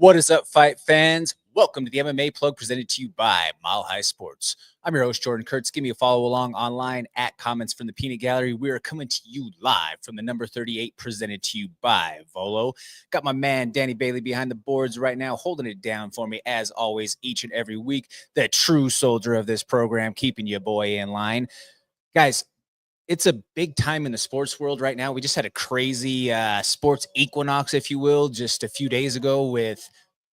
What is up, fight fans? Welcome to the MMA Plug presented to you by Mile High Sports. I'm your host, Jordan Kurtz. Give me a follow along online at Comments from the Peanut Gallery. We are coming to you live from the number 38 presented to you by Volo. Got my man, Danny Bailey, behind the boards right now, holding it down for me as always, each and every week. The true soldier of this program, keeping your boy in line. Guys, it's a big time in the sports world right now. We just had a crazy sports equinox, if you will, just a few days ago with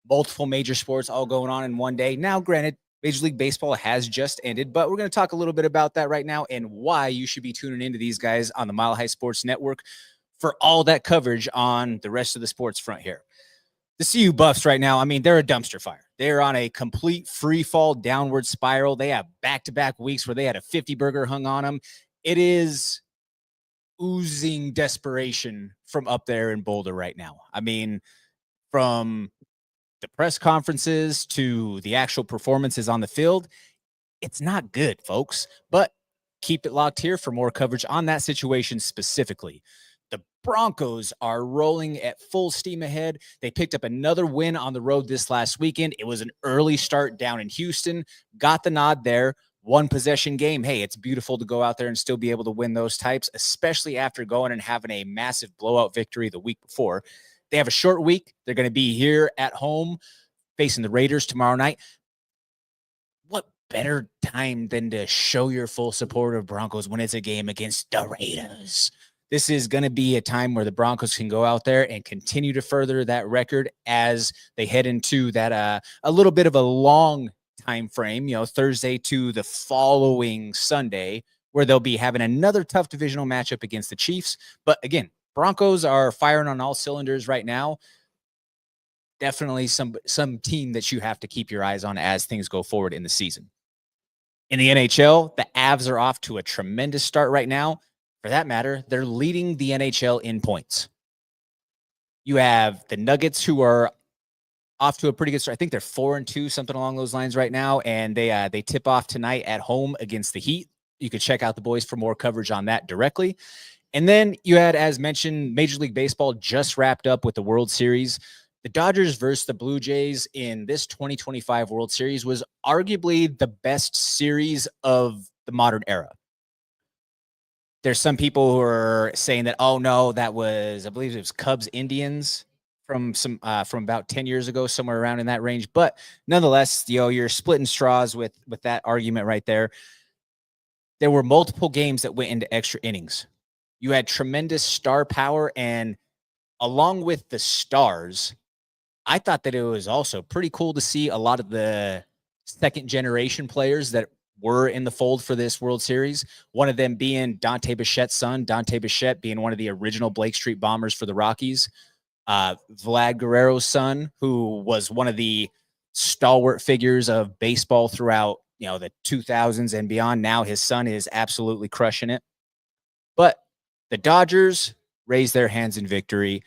multiple major sports all going on in one day. Now, granted, Major League Baseball has just ended, but we're going to talk a little bit about that right now and why you should be tuning into these guys on the Mile High Sports Network for all that coverage on the rest of the sports front here. The CU Buffs right now, I mean, they're a dumpster fire. They're on a complete free fall downward spiral. They have back-to-back weeks where they had a 50-burger hung on them. It is oozing desperation from up there in Boulder right now. I mean, from the press conferences to the actual performances on the field, it's not good, folks. But keep it locked here for more coverage on that situation specifically. The Broncos are rolling at full steam ahead. They picked up another win on the road this last weekend. It was an early start down in Houston. Got the nod there. One possession game. Hey, it's beautiful to go out there and still be able to win those types, especially after going and having a massive blowout victory the week before. They have a short week. They're going to be here at home facing the Raiders tomorrow night. What better time than to show your full support of Broncos when it's a game against the Raiders? This is going to be a time where the Broncos can go out there and continue to further that record as they head into that a little bit of a long time frame, Thursday to the following Sunday, where they'll be having another tough divisional matchup against the Chiefs. But again, Broncos are firing on all cylinders right now. Definitely some team that you have to keep your eyes on as things go forward in the season. In the NHL, the Avs are off to a tremendous start right now. For that matter, they're leading the NHL in points. You have the Nuggets, who are off to a pretty good start. I think they're 4-2, something along those lines right now, and they tip off tonight at home against the Heat. You can check out the boys for more coverage on that directly. And then you had, as mentioned, Major League Baseball just wrapped up with the World Series. The Dodgers versus the Blue Jays in this 2025 World Series was arguably the best series of the modern era. There's some people who are saying that, oh no, that was, I believe it was Cubs Indians from about 10 years ago, somewhere around in that range. But nonetheless, you're splitting straws with that argument right there. There were multiple games that went into extra innings. You had tremendous star power, and along with the stars, I thought that it was also pretty cool to see a lot of the second-generation players that were in the fold for this World Series. One of them being Dante Bichette's son, Dante Bichette being one of the original Blake Street Bombers for the Rockies. Vlad Guerrero's son, who was one of the stalwart figures of baseball throughout, the 2000s and beyond. Now his son is absolutely crushing it. But the Dodgers raised their hands in victory.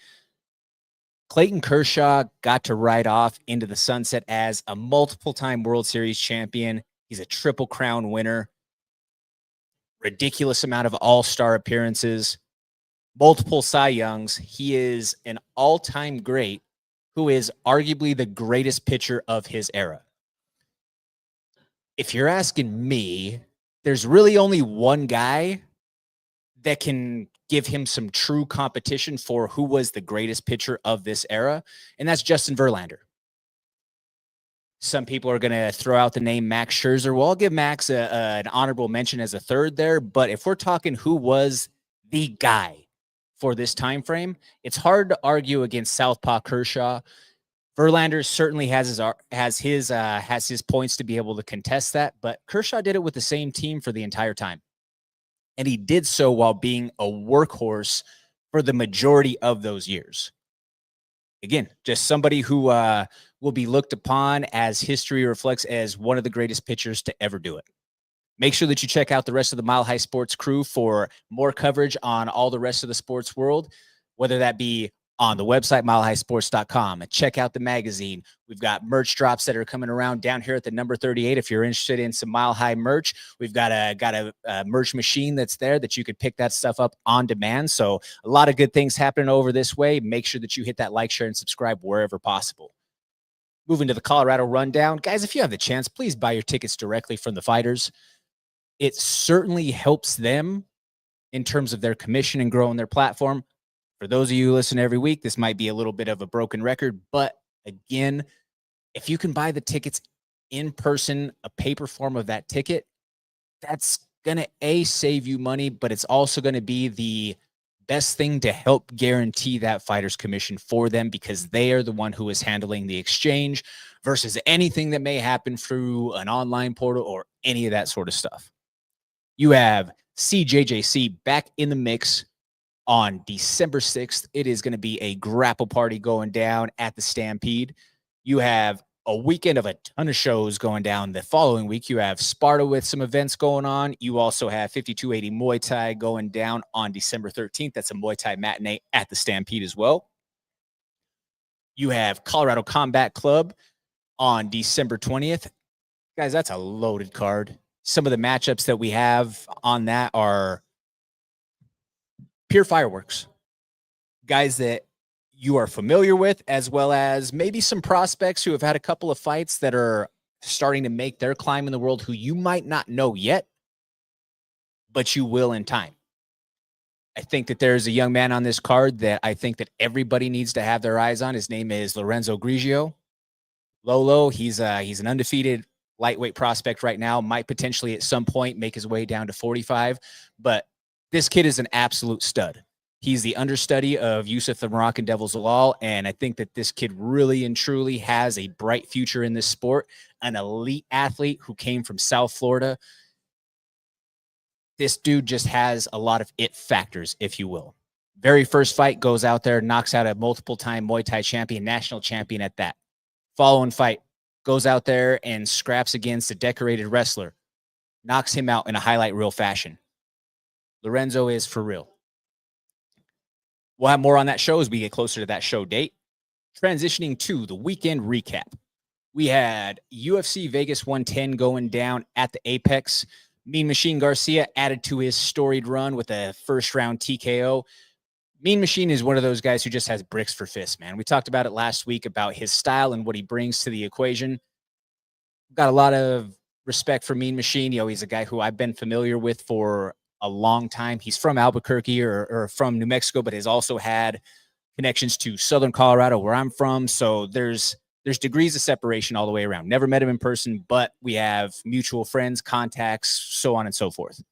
Clayton Kershaw got to ride off into the sunset as a multiple-time World Series champion. He's a Triple Crown winner. Ridiculous amount of all-star appearances. Multiple Cy Youngs. He is an all-time great who is arguably the greatest pitcher of his era. If you're asking me, there's really only one guy that can give him some true competition for who was the greatest pitcher of this era, and that's Justin Verlander. Some people are going to throw out the name Max Scherzer. Well, I'll give Max an honorable mention as a third there, but if we're talking who was the guy for this time frame, it's hard to argue against Southpaw Kershaw. Verlander certainly has his points to be able to contest that, but Kershaw did it with the same team for the entire time. And he did so while being a workhorse for the majority of those years. Again, just somebody who will be looked upon, as history reflects, as one of the greatest pitchers to ever do it. Make sure that you check out the rest of the Mile High Sports crew for more coverage on all the rest of the sports world, whether that be on the website, milehighsports.com. Check out the magazine. We've got merch drops that are coming around down here at the number 38. If you're interested in some Mile High merch, we've got a merch machine that's there that you could pick that stuff up on demand. So a lot of good things happening over this way. Make sure that you hit that like, share, and subscribe wherever possible. Moving to the Colorado Rundown. Guys, if you have the chance, please buy your tickets directly from the fighters. It certainly helps them in terms of their commission and growing their platform. For those of you who listen every week, this might be a little bit of a broken record, but again, if you can buy the tickets in person, a paper form of that ticket, that's going to save you money, but it's also going to be the best thing to help guarantee that fighter's commission for them, because they are the one who is handling the exchange versus anything that may happen through an online portal or any of that sort of stuff. You have CJJC back in the mix on December 6th. It is going to be a grapple party going down at the Stampede. You have a weekend of a ton of shows going down. The following week, you have Sparta with some events going on. You also have 5280 Muay Thai going down on December 13th. That's a Muay Thai matinee at the Stampede as well. You have Colorado Combat Club on December 20th. Guys, that's a loaded card. Some of the matchups that we have on that are pure fireworks. Guys that you are familiar with, as well as maybe some prospects who have had a couple of fights that are starting to make their climb in the world who you might not know yet, but you will in time. I think that there's a young man on this card that I think that everybody needs to have their eyes on. His name is Lorenzo Grigio. Lolo, he's an undefeated lightweight prospect right now, might potentially at some point make his way down to 45, but this kid is an absolute stud. He's the understudy of Yusuf the Moroccan Devil Zalal, and I think that this kid really and truly has a bright future in this sport, an elite athlete who came from South Florida. This dude just has a lot of it factors, if you will. Very first fight, goes out there, knocks out a multiple-time Muay Thai champion, national champion at that. Following fight, goes out there and scraps against a decorated wrestler, knocks him out in a highlight reel fashion. Lorenzo is for real. We'll have more on that show as we get closer to that show date. Transitioning to the weekend recap. We had UFC Vegas 110 going down at the Apex. Mean Machine Garcia added to his storied run with a first-round TKO. Mean Machine is one of those guys who just has bricks for fists, man. We talked about it last week about his style and what he brings to the equation. Got a lot of respect for Mean Machine. He's a guy who I've been familiar with for a long time. He's from Albuquerque or from New Mexico, but has also had connections to Southern Colorado, where I'm from. So there's degrees of separation all the way around. Never met him in person, but we have mutual friends, contacts, so on and so forth.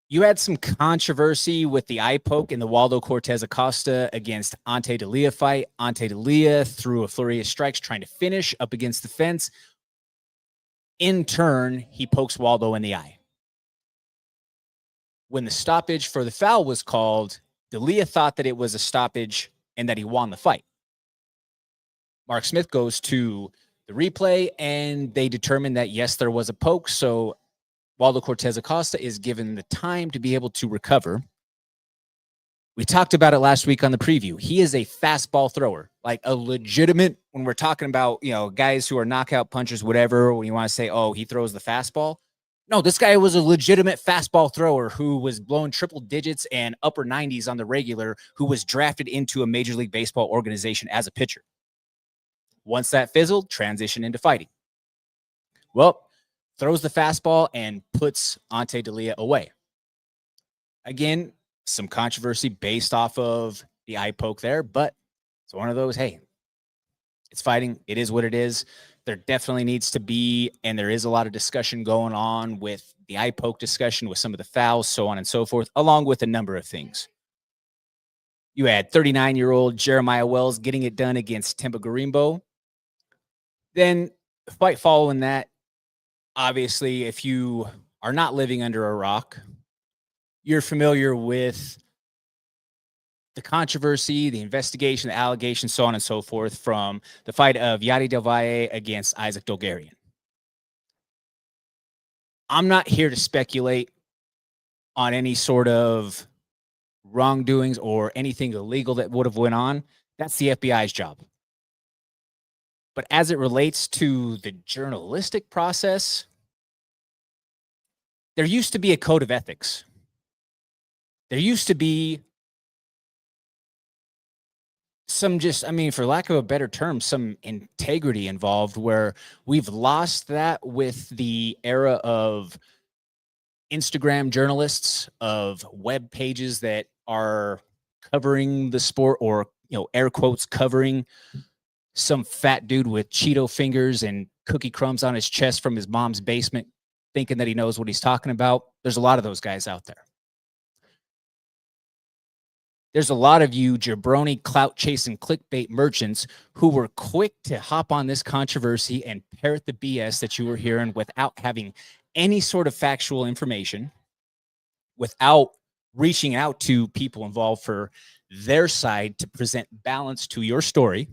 You had some controversy with the eye poke in the Waldo Cortez Acosta against Ante Delia fight. Ante Delia threw a flurry of strikes trying to finish up against the fence. In turn, he pokes Waldo in the eye. When the stoppage for the foul was called, Delia thought that it was a stoppage and that he won the fight. Mark Smith goes to the replay, and they determined that, yes, there was a poke, so Waldo Cortez Acosta is given the time to be able to recover. We talked about it last week on the preview. He is a fastball thrower, like a legitimate, when we're talking about, guys who are knockout punchers, whatever, when you want to say, oh, he throws the fastball. No, this guy was a legitimate fastball thrower who was blowing triple digits and upper 90s on the regular, who was drafted into a Major League Baseball organization as a pitcher. Once that fizzled, transitioned into fighting. Well, throws the fastball and puts Ante Delia away. Again, some controversy based off of the eye poke there, but it's one of those, hey, it's fighting. It is what it is. There definitely needs to be, and there is a lot of discussion going on with the eye poke discussion, with some of the fouls, so on and so forth, along with a number of things. You had 39-year-old Jeremiah Wells getting it done against Temba Garimbo. Then the fight following that, obviously, if you are not living under a rock, you're familiar with the controversy, the investigation, the allegations, so on and so forth from the fight of Yadi Del Valle against Isaac Dolgarian. I'm not here to speculate on any sort of wrongdoings or anything illegal that would have went on. That's the FBI's job. But as it relates to the journalistic process, there used to be a code of ethics. There used to be some just, I mean, for lack of a better term, some integrity involved, where we've lost that with the era of Instagram journalists, of web pages that are covering the sport, or, air quotes, covering some fat dude with Cheeto fingers and cookie crumbs on his chest from his mom's basement, thinking that he knows what he's talking about. There's a lot of those guys out there. There's a lot of you jabroni, clout chasing, clickbait merchants who were quick to hop on this controversy and parrot the BS that you were hearing without having any sort of factual information, without reaching out to people involved for their side to present balance to your story.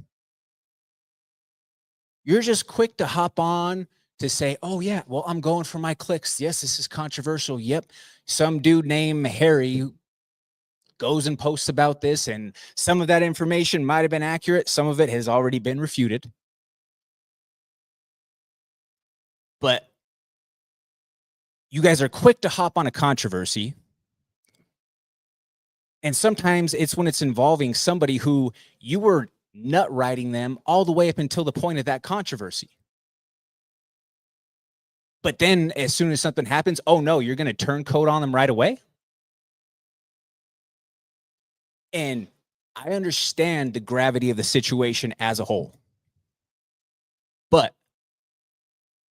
You're just quick to hop on to say, oh, yeah, well, I'm going for my clicks. Yes, this is controversial. Yep. Some dude named Harry goes and posts about this, and some of that information might have been accurate. Some of it has already been refuted. But you guys are quick to hop on a controversy. And sometimes it's when it's involving somebody who you were nut riding them all the way up until the point of that controversy. But then as soon as something happens, oh no, you're going to turncoat on them right away. And I understand the gravity of the situation as a whole. But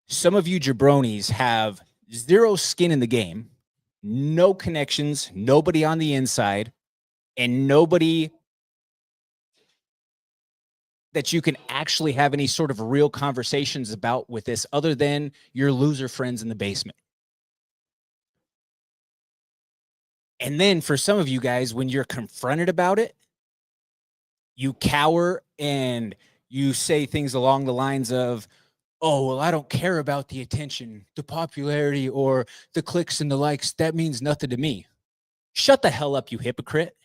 some of you jabronis have zero skin in the game, no connections, nobody on the inside, and nobody that you can actually have any sort of real conversations about with this other than your loser friends in the basement. And then for some of you guys, when you're confronted about it, you cower and you say things along the lines of, oh, well, I don't care about the attention, the popularity, or the clicks and the likes. That means nothing to me. Shut the hell up, you hypocrite.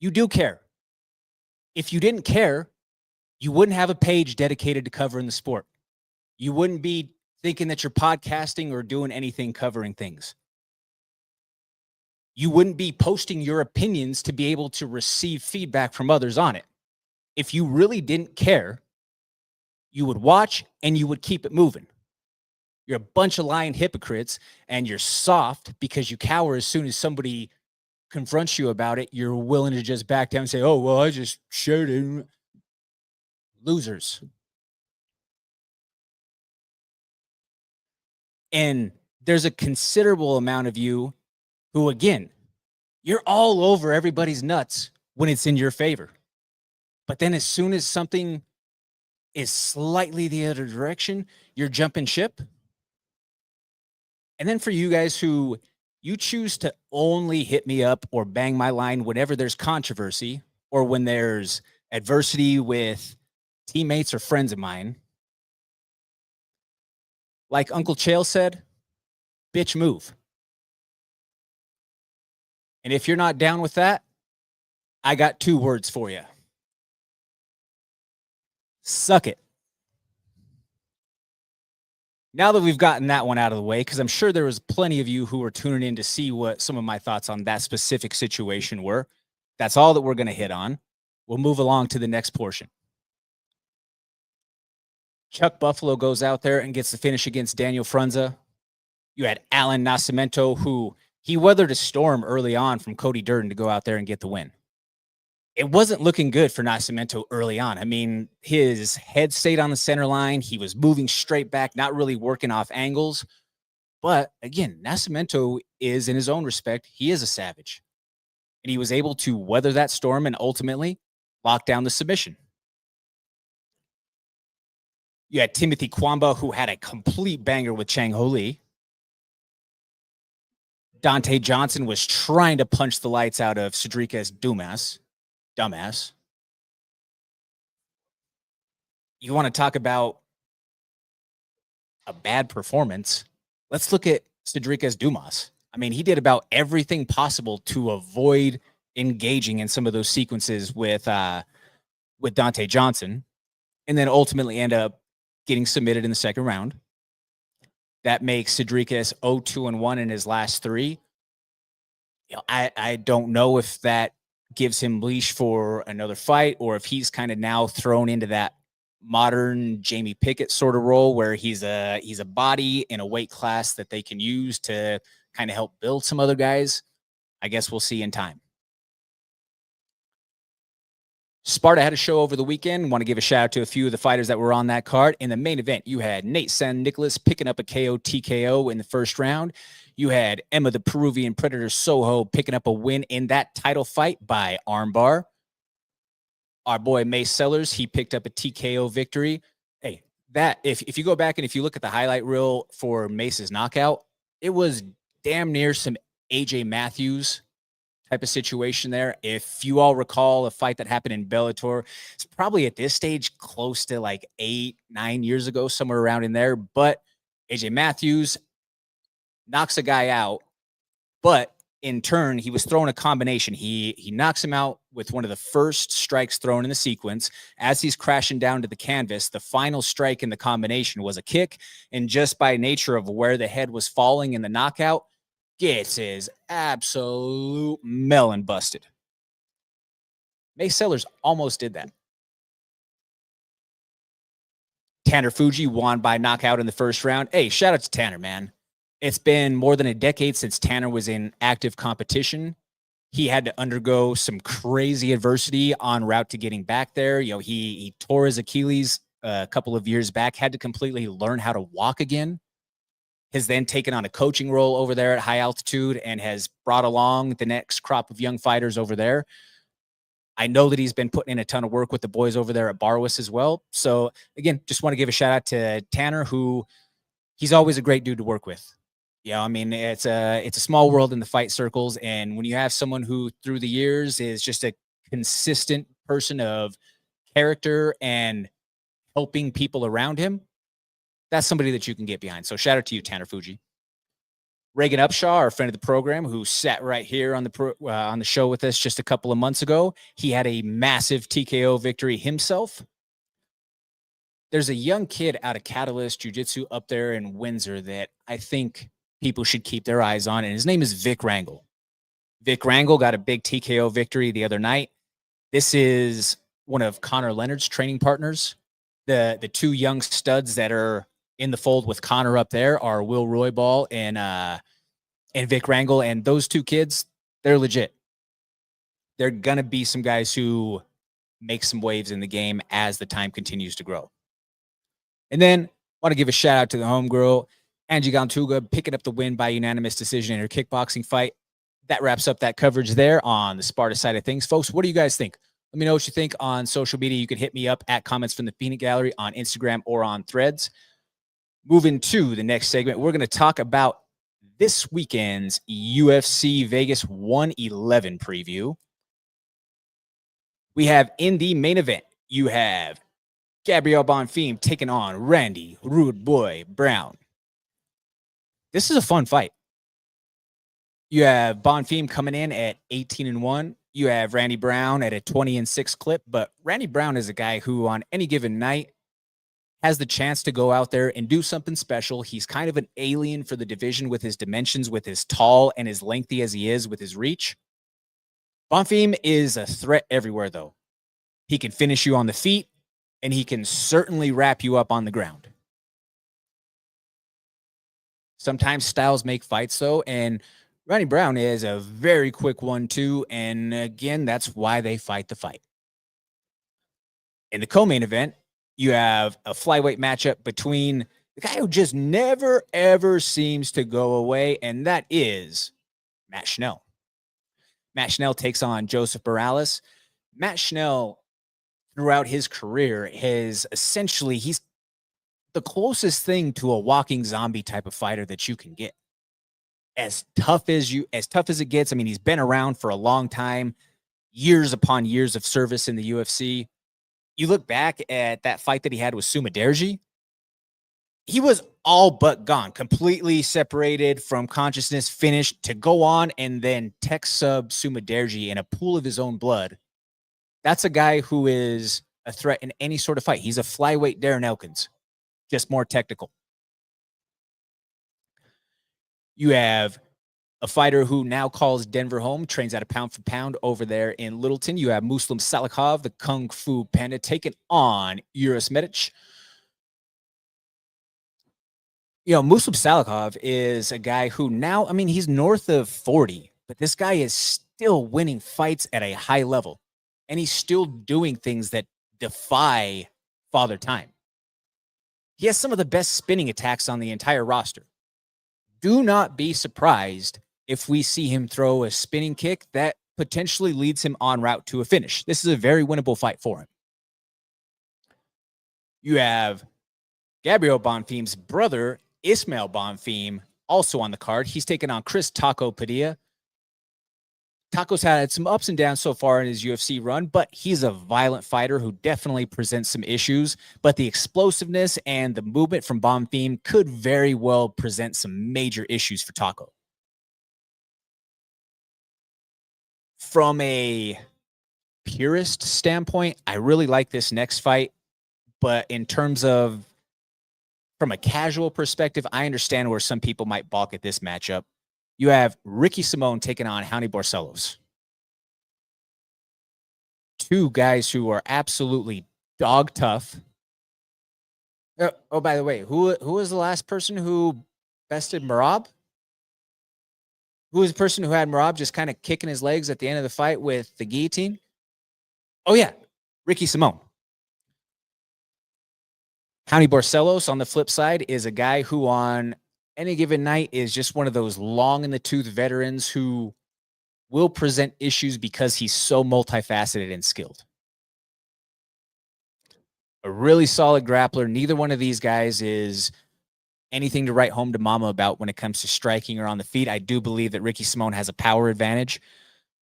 You do care. If you didn't care, you wouldn't have a page dedicated to covering the sport. You wouldn't be thinking that you're podcasting or doing anything covering things. You wouldn't be posting your opinions to be able to receive feedback from others on it. If you really didn't care, you would watch and you would keep it moving. You're a bunch of lying hypocrites, and you're soft because you cower as soon as somebody confronts you about it. You're willing to just back down and say, oh, well, I just shared it. Losers. And there's a considerable amount of you who, again, you're all over everybody's nuts when it's in your favor. But then as soon as something is slightly the other direction, you're jumping ship. And then for you guys who you choose to only hit me up or bang my line whenever there's controversy or when there's adversity with teammates or friends of mine, like Uncle Chael said, bitch move. And if you're not down with that, I got 2 words for you. Suck it. Now that we've gotten that one out of the way, because I'm sure there was plenty of you who were tuning in to see what some of my thoughts on that specific situation were. That's all that we're going to hit on. We'll move along to the next portion. Chuck Buffalo goes out there and gets the finish against Daniel Frunza. You had Alan Nascimento, who he weathered a storm early on from Cody Durden to go out there and get the win. It wasn't looking good for Nascimento early on. I mean, his head stayed on the center line. He was moving straight back, not really working off angles. But again, Nascimento is, in his own respect, he is a savage. And he was able to weather that storm and ultimately lock down the submission. You had Timothy Kwamba, who had a complete banger with Chang Ho Lee. Dante Johnson was trying to punch the lights out of Cedricus dumbass. You want to talk about a bad performance? Let's look at Cedricus Dumas. I mean, he did about everything possible to avoid engaging in some of those sequences with Dante Johnson, and then ultimately end up getting submitted in the second round. That makes Cedricus 0-2-1 in his last 3. You know, I don't know if that gives him leash for another fight, or if he's kind of now thrown into that modern Jamie Pickett sort of role where he's a body in a weight class that they can use to kind of help build some other guys. I guess we'll see in time. Sparta had a show over the weekend. Want to give a shout out to a few of the fighters that were on that card. In the main event, you had Nate San Nicholas picking up a KO TKO in the first round. You had Emma the Peruvian Predator Soho picking up a win in that title fight by armbar. Our boy Mace Sellers, he picked up a TKO victory. Hey, that if you go back and if you look at the highlight reel for Mace's knockout, it was damn near some AJ Matthews type of situation there. If you all recall a fight that happened in Bellator, it's probably at this stage close to like 8-9 years ago, somewhere around in there. But AJ Matthews knocks a guy out, but in turn, he was throwing a combination. He knocks him out with one of the first strikes thrown in the sequence. As he's crashing down to the canvas, the final strike in the combination was a kick. And just by nature of where the head was falling in the knockout, gets his absolute melon busted. Mace Sellers almost did that. Tanner Fuji won by knockout in the first round. Hey, shout out to Tanner, man. It's been more than a decade since Tanner was in active competition. He had to undergo some crazy adversity en route to getting back there. You know, he tore his Achilles a couple of years back, had to completely learn how to walk again. Has then taken on a coaching role over there at high altitude and has brought along the next crop of young fighters over there. I know that he's been putting in a ton of work with the boys over there at Barwis as well. So again, just want to give a shout out to Tanner, who he's always a great dude to work with. Yeah, I mean, it's a small world in the fight circles. And when you have someone who through the years is just a consistent person of character and helping people around him, that's somebody that you can get behind. So shout out to you, Tanner Fuji. Reagan Upshaw, our friend of the program, who sat right here on the show with us just a couple of months ago. He had a massive TKO victory himself. There's a young kid out of Catalyst Jiu-Jitsu up there in Windsor that I think people should keep their eyes on, and his name is Vic Wrangle. Vic Wrangle got a big TKO victory the other night. This is one of Connor Leonard's training partners. The two young studs that are in the fold with Connor up there are Will Roybal and Vic Wrangle, and those two kids, they're legit. They're gonna be some guys who make some waves in the game as the time continues to grow. And then want to give a shout out to the homegirl, Angie Gantuga, picking up the win by unanimous decision in her kickboxing fight. That wraps up that coverage there on the Sparta side of things. Folks, what do you guys think? Let me know what you think on social media. You can hit me up at Comments from the Peanut Gallery on Instagram or on Threads. Moving to the next segment, we're going to talk about this weekend's UFC Vegas 111 preview. We have in the main event, you have Gabriel Bonfim taking on Randy Rude Boy Brown. This is a fun fight. You have Bonfim coming in at 18-1. You have Randy Brown at a 20-6 clip, but Randy Brown is a guy who on any given night has the chance to go out there and do something special. He's kind of an alien for the division with his dimensions, with his tall and as lengthy as he is with his reach. Bonfim is a threat everywhere, though. He can finish you on the feet, and he can certainly wrap you up on the ground. Sometimes styles make fights, though, and Randy Brown is a very quick one, too, and again, that's why they fight the fight. In the co-main event, you have a flyweight matchup between the guy who just never, ever seems to go away, and that is Matt Schnell. Matt Schnell takes on Joseph Morales. Matt Schnell, throughout his career, he's the closest thing to a walking zombie type of fighter that you can get. As tough as it gets. I mean, he's been around for a long time, years upon years of service in the UFC. You look back at that fight that he had with Sumaderji, he was all but gone, completely separated from consciousness, finished, to go on and then tech sub Sumaderji in a pool of his own blood. That's a guy who is a threat in any sort of fight. He's a flyweight Darren Elkins, just more technical. You have A fighter who now calls Denver home, trains out of pound for pound over there in Littleton. You have Muslim Salikhov, the Kung Fu Panda, taking on Uros Medic. Muslim Salikhov is a guy who now, he's north of 40, but this guy is still winning fights at a high level. And he's still doing things that defy Father Time. He has some of the best spinning attacks on the entire roster. Do not be surprised if we see him throw a spinning kick that potentially leads him en route to a finish. This is a very winnable fight for him. You have Gabriel Bonfim's brother, Ismail Bonfim, also on the card. He's taken on Chris Taco Padilla. Taco's had some ups and downs so far in his UFC run, but he's a violent fighter who definitely presents some issues. But the explosiveness and the movement from Bonfim could very well present some major issues for Taco. From a purist standpoint, I really like this next fight. But in terms of from a casual perspective, I understand where some people might balk at this matchup. You have Ricky Simón taking on Raoni Barcelos. Two guys who are absolutely dog tough. Oh, by the way, who was the last person who bested Merab? Who was the person who had Merab just kind of kicking his legs at the end of the fight with the guillotine? Oh, yeah, Ricky Simón. Raoni Barcelos, on the flip side, is a guy who on any given night is just one of those long-in-the-tooth veterans who will present issues because he's so multifaceted and skilled. A really solid grappler. Neither one of these guys is anything to write home to mama about when it comes to striking or on the feet. I do believe that Ricky Simón has a power advantage.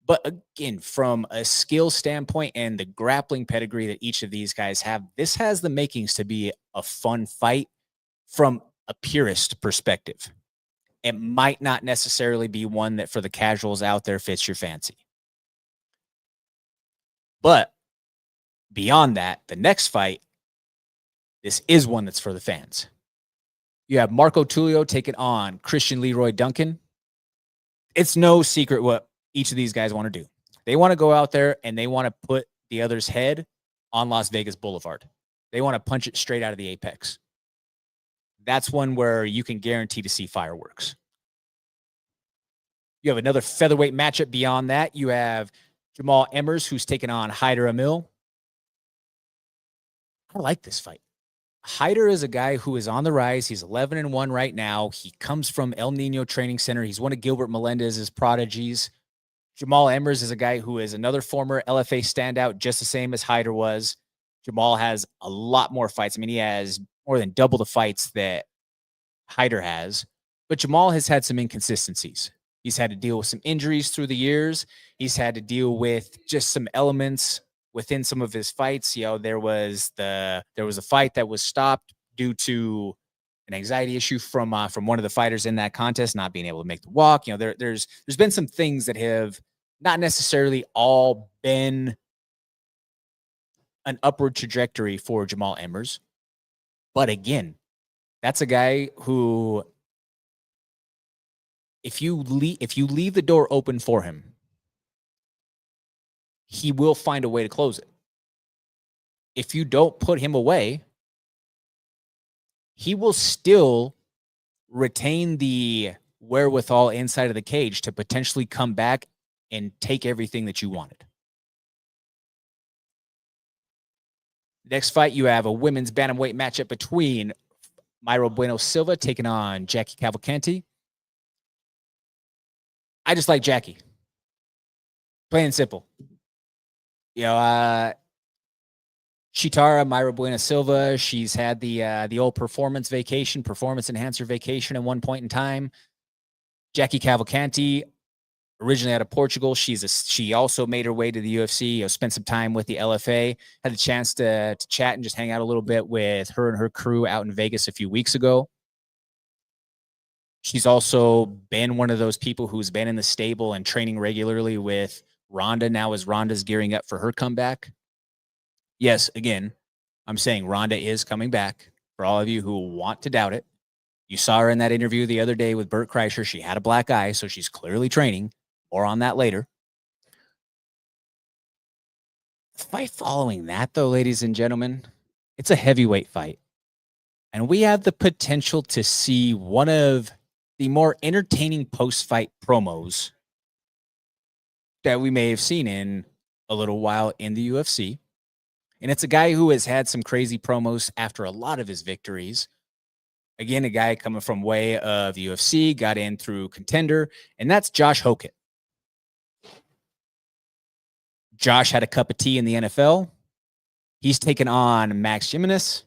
But again, from a skill standpoint and the grappling pedigree that each of these guys have, this has the makings to be a fun fight from a purist perspective. It might not necessarily be one that for the casuals out there fits your fancy. But beyond that, the next fight, this is one that's for the fans. You have Marco Tulio taking on Christian Leroy Duncan. It's no secret what each of these guys want to do. They want to go out there and they want to put the other's head on Las Vegas Boulevard. They want to punch it straight out of the apex. That's one where you can guarantee to see fireworks. You have another featherweight matchup beyond that. You have Jamal Emmers, who's taking on Hyder Amil. I like this fight. Hyder is a guy who is on the rise. He's 11-1 right now. He comes from El Nino Training Center. He's one of Gilbert Melendez's prodigies. Jamal Emmers is a guy who is another former LFA standout, just the same as Hyder was. Jamal has a lot more fights. He has more than double the fights that Hyder has. But Jamal has had some inconsistencies. He's had to deal with some injuries through the years. He's had to deal with just some elements within some of his fights. There was a fight that was stopped due to an anxiety issue from one of the fighters in that contest not being able to make the walk. There's been some things that have not necessarily all been an upward trajectory for Jamal Emmers. But again, that's a guy who, if you leave the door open for him, he will find a way to close it. If you don't put him away, he will still retain the wherewithal inside of the cage to potentially come back and take everything that you wanted. Next fight, you have a women's bantamweight matchup between Mayra Bueno Silva taking on Jackie Cavalcanti. I just like Jackie. Plain and simple. Chitara Mayra Bueno Silva, she's had the old performance enhancer vacation at one point in time. Jackie Cavalcanti, originally out of Portugal, she also made her way to the UFC. Spent some time with the LFA. Had the chance to chat and just hang out a little bit with her and her crew out in Vegas a few weeks ago. She's also been one of those people who's been in the stable and training regularly with Ronda now as Ronda's gearing up for her comeback. Yes, again, I'm saying Ronda is coming back for all of you who want to doubt it. You saw her in that interview the other day with Burt Kreischer. She had a black eye, so she's clearly training. More on that later. The fight following that, though, ladies and gentlemen, it's a heavyweight fight. And we have the potential to see one of the more entertaining post-fight promos that we may have seen in a little while in the UFC. And it's a guy who has had some crazy promos after a lot of his victories. Again, a guy coming from way of the UFC, got in through Contender, and that's Josh Hokett. Josh had a cup of tea in the NFL. He's taken on Max Jimenez.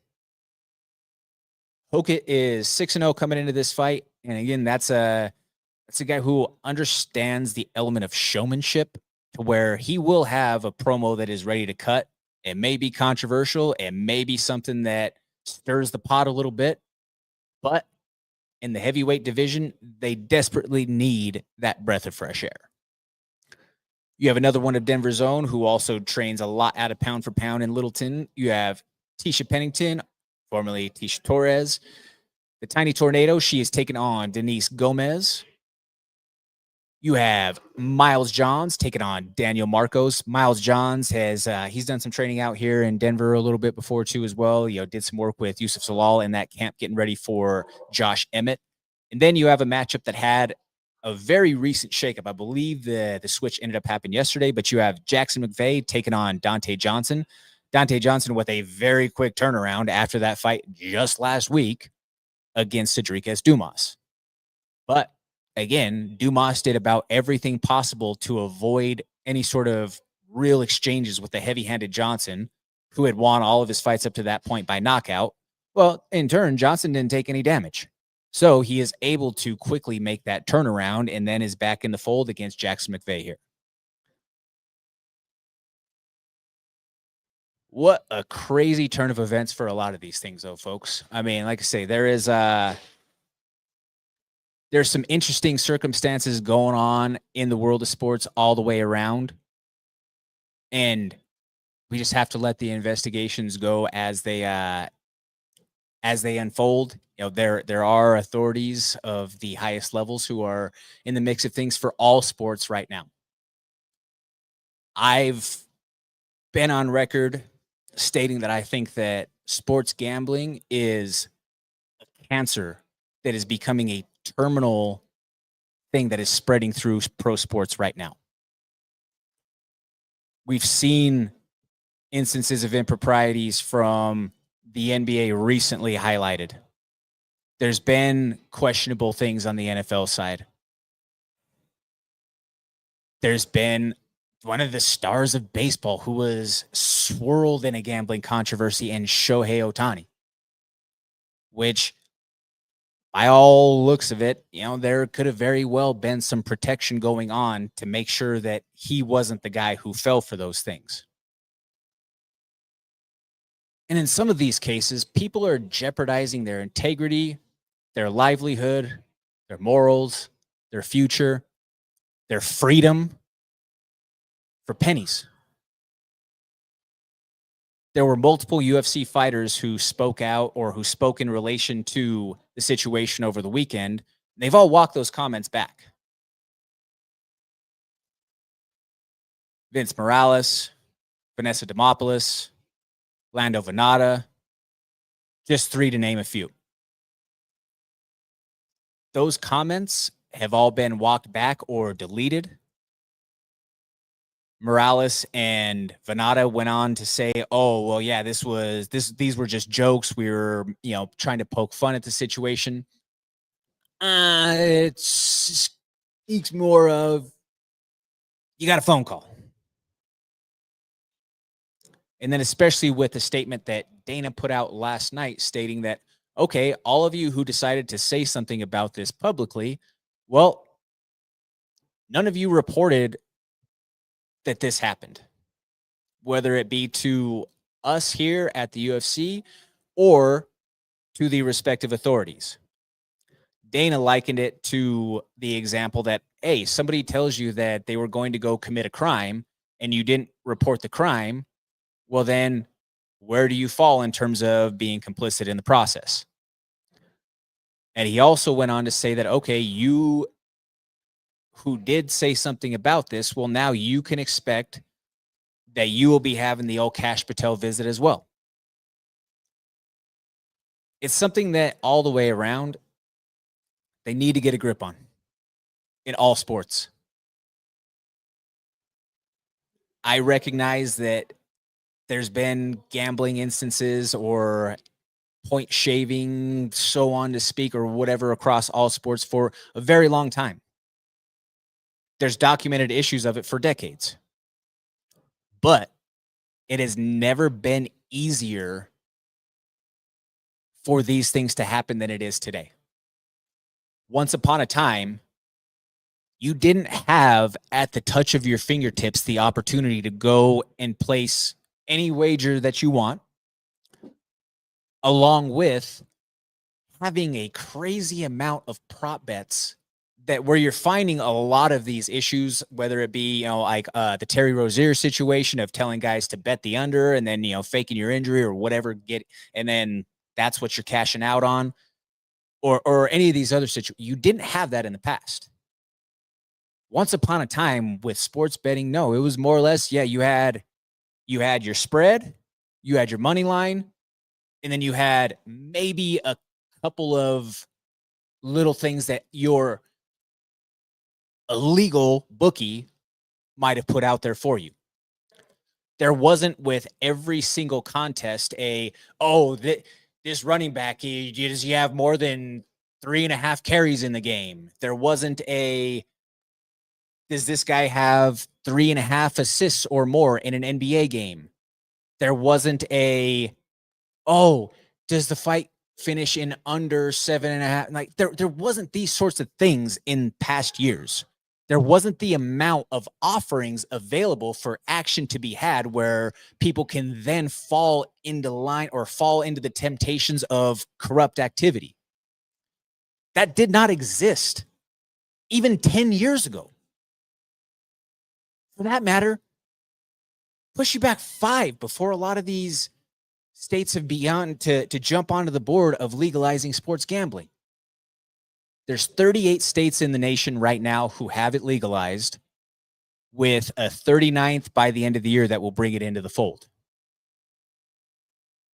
Hokett is 6-0 coming into this fight. And again, that's a guy who understands the element of showmanship to where he will have a promo that is ready to cut. It may be controversial. It may be something that stirs the pot a little bit. But in the heavyweight division, they desperately need that breath of fresh air. You have another one of Denver's own who also trains a lot out of pound for pound in Littleton. You have Tisha Pennington, formerly Tisha Torres. The Tiny Tornado, she is taking on Denise Gomez. You have Miles Johns taking on Daniel Marcos. Miles Johns has he's done some training out here in Denver a little bit before too as well. Did some work with Yusuf Salal in that camp getting ready for Josh Emmett. And then you have a matchup that had a very recent shakeup. I believe the switch ended up happening yesterday, but you have Jackson McVeigh taking on Dante Johnson. Dante Johnson with a very quick turnaround after that fight just last week against Cedric Dumas. But again, Dumas did about everything possible to avoid any sort of real exchanges with the heavy-handed Johnson, who had won all of his fights up to that point by knockout. Well, in turn, Johnson didn't take any damage. So he is able to quickly make that turnaround and then is back in the fold against Jackson McVeigh here. What a crazy turn of events for a lot of these things, though, folks. I mean, like I say, there's some interesting circumstances going on in the world of sports all the way around. And we just have to let the investigations go as they unfold. There are authorities of the highest levels who are in the mix of things for all sports right now. I've been on record stating that I think that sports gambling is a cancer that is becoming a terminal thing that is spreading through pro sports right now. We've seen instances of improprieties from the NBA recently highlighted. There's been questionable things on the NFL side. There's been one of the stars of baseball who was swirled in a gambling controversy in Shohei Ohtani, which by all looks of it, there could have very well been some protection going on to make sure that he wasn't the guy who fell for those things. And in some of these cases, people are jeopardizing their integrity, their livelihood, their morals, their future, their freedom for pennies. There were multiple UFC fighters who spoke out or who spoke in relation to the situation over the weekend. They've all walked those comments back. Vince Morales, Vanessa Demopoulos, Lando Venata, just three to name a few. Those comments have all been walked back or deleted. Morales and Venata went on to say, "Oh, well, yeah, these were just jokes. We were, trying to poke fun at the situation." It speaks more of you got a phone call. And then especially with the statement that Dana put out last night stating that, okay, all of you who decided to say something about this publicly, well, none of you reported that this happened, whether it be to us here at the UFC or to the respective authorities. Dana likened it to the example that, hey, somebody tells you that they were going to go commit a crime and you didn't report the crime. Well, then where do you fall in terms of being complicit in the process? And he also went on to say that, okay, you who did say something about this, well, now you can expect that you will be having the old Cash Patel visit as well. It's something that all the way around, they need to get a grip on in all sports. I recognize that there's been gambling instances or point shaving, so on to speak, or whatever across all sports for a very long time. There's documented issues of it for decades. But it has never been easier for these things to happen than it is today. Once upon a time, you didn't have at the touch of your fingertips the opportunity to go and place any wager that you want, along with having a crazy amount of prop bets that where you're finding a lot of these issues, whether it be, like the Terry Rozier situation of telling guys to bet the under and then, faking your injury or whatever, and then that's what you're cashing out on, or any of these other situations. You didn't have that in the past. Once upon a time with sports betting, no, it was more or less, yeah, you had your spread, you had your money line, and then you had maybe a couple of little things that your illegal bookie might have put out there for you. There wasn't with every single contest this running back, does he have more than 3.5 carries in the game? There wasn't does this guy have 3.5 assists or more in an NBA game? There wasn't does the fight finish in under 7.5? Like there wasn't these sorts of things in past years. There wasn't the amount of offerings available for action to be had where people can then fall into line or fall into the temptations of corrupt activity. That did not exist even 10 years ago. For that matter, push you back 5 before a lot of these states have begun to jump onto the board of legalizing sports gambling. There's 38 states in the nation right now who have it legalized, with a 39th by the end of the year that will bring it into the fold.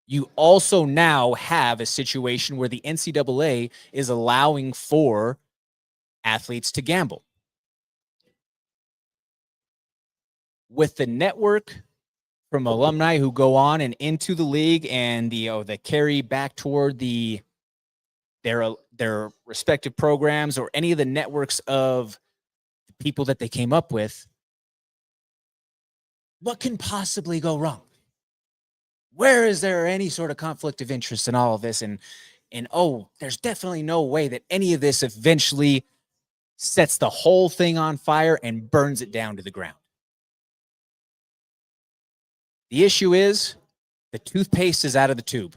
You also now have a situation where the NCAA is allowing for athletes to gamble. With the network from alumni who go on and into the league and the carry back toward their respective programs or any of the networks of the people that they came up with, what can possibly go wrong? Where is there any sort of conflict of interest in all of this? And there's definitely no way that any of this eventually sets the whole thing on fire and burns it down to the ground. The issue is the toothpaste is out of the tube.